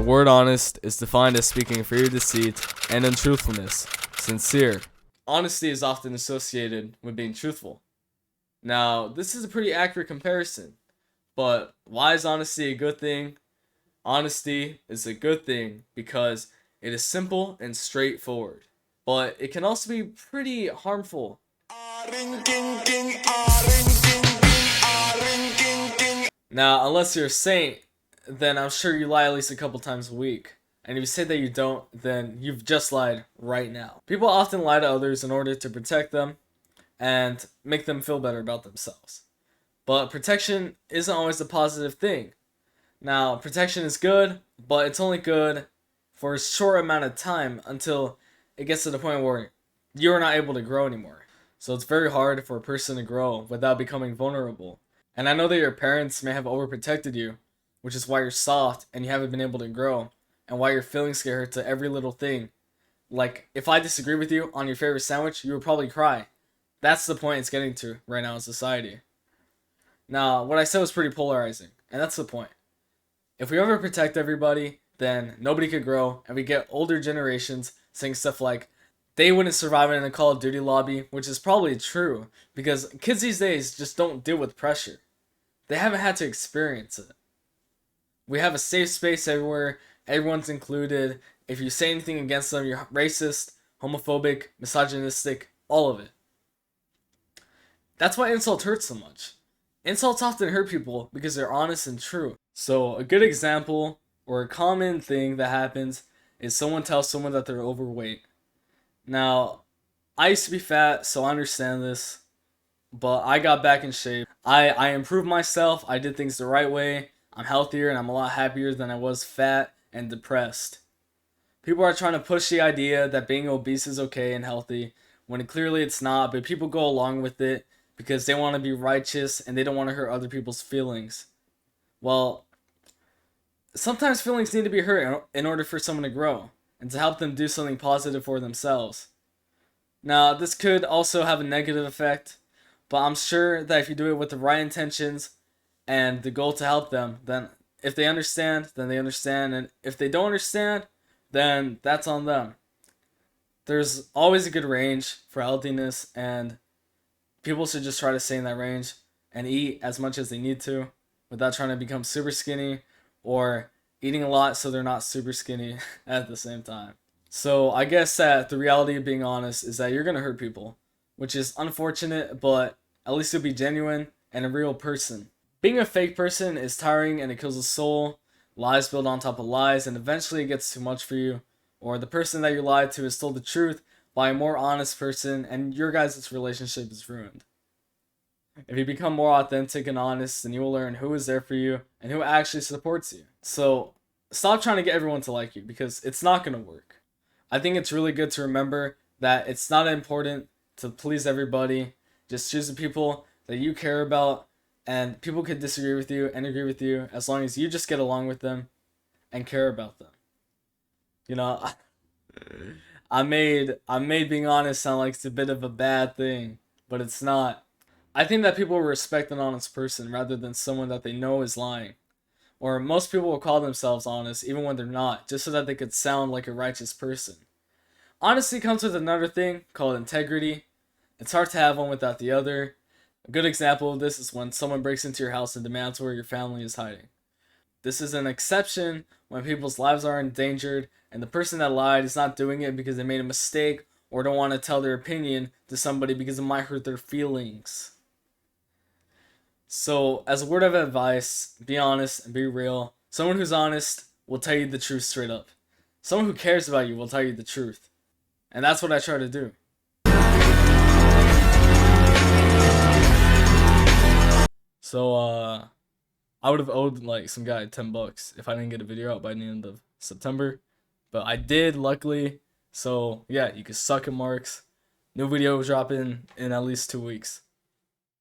word honest is defined as speaking free of deceit and untruthfulness, sincere. Honesty is often associated with being truthful. Now, this is a pretty accurate comparison, but why is honesty a good thing? Honesty is a good thing because it is simple and straightforward, but it can also be pretty harmful. Now, unless you're a saint, then I'm sure you lie at least a couple times a week. And if you say that you don't, then you've just lied right now. People often lie to others in order to protect them and make them feel better about themselves. But protection isn't always a positive thing. Now, protection is good, but it's only good for a short amount of time until it gets to the point where you're not able to grow anymore. So it's very hard for a person to grow without becoming vulnerable. And I know that your parents may have overprotected you, which is why you're soft and you haven't been able to grow, and why your feelings get hurt to every little thing. Like, if I disagree with you on your favorite sandwich, you would probably cry. That's the point it's getting to right now in society. Now, what I said was pretty polarizing, and that's the point. If we overprotect everybody, then nobody could grow, and we get older generations saying stuff like, they wouldn't survive in a Call of Duty lobby, which is probably true, because kids these days just don't deal with pressure. They haven't had to experience it. We have a safe space everywhere, everyone's included. If you say anything against them, you're racist, homophobic, misogynistic, all of it. That's why insults hurt so much. Insults often hurt people because they're honest and true. So a good example, or a common thing that happens, is someone tells someone that they're overweight. Now, I used to be fat, so I understand this, but I got back in shape. I improved myself, I did things the right way, I'm healthier, and I'm a lot happier than I was fat and depressed. People are trying to push the idea that being obese is okay and healthy, when clearly it's not, but people go along with it because they want to be righteous and they don't want to hurt other people's feelings. Well, sometimes feelings need to be hurt in order for someone to grow and to help them do something positive for themselves. Now, this could also have a negative effect, but I'm sure that if you do it with the right intentions and the goal to help them, then if they understand, then they understand, and if they don't understand, then that's on them. There's always a good range for healthiness, and people should just try to stay in that range and eat as much as they need to without trying to become super skinny or eating a lot so they're not super skinny at the same time. So I guess that the reality of being honest is that you're going to hurt people, which is unfortunate, but at least you'll be genuine and a real person. Being a fake person is tiring and it kills the soul. Lies build on top of lies, and eventually it gets too much for you. Or the person that you lied to has told the truth by a more honest person, and your guys' relationship is ruined. If you become more authentic and honest, then you will learn who is there for you and who actually supports you. So stop trying to get everyone to like you, because it's not going to work. I think it's really good to remember that it's not important to please everybody. Just choose the people that you care about, and people could disagree with you and agree with you as long as you just get along with them and care about them. You know, I made being honest sound like it's a bit of a bad thing, but it's not. I think that people will respect an honest person rather than someone that they know is lying. Or most people will call themselves honest even when they're not, just so that they could sound like a righteous person. Honesty comes with another thing called integrity. It's hard to have one without the other. A good example of this is when someone breaks into your house and demands where your family is hiding. This is an exception when people's lives are endangered and the person that lied is not doing it because they made a mistake or don't want to tell their opinion to somebody because it might hurt their feelings. So, as a word of advice, be honest and be real. Someone who's honest will tell you the truth straight up. Someone who cares about you will tell you the truth. And that's what I try to do. So, I would have owed like some guy $10 if I didn't get a video out by the end of September. But I did, luckily. So, yeah, you can suck it, marks. New video dropping in at least 2 weeks.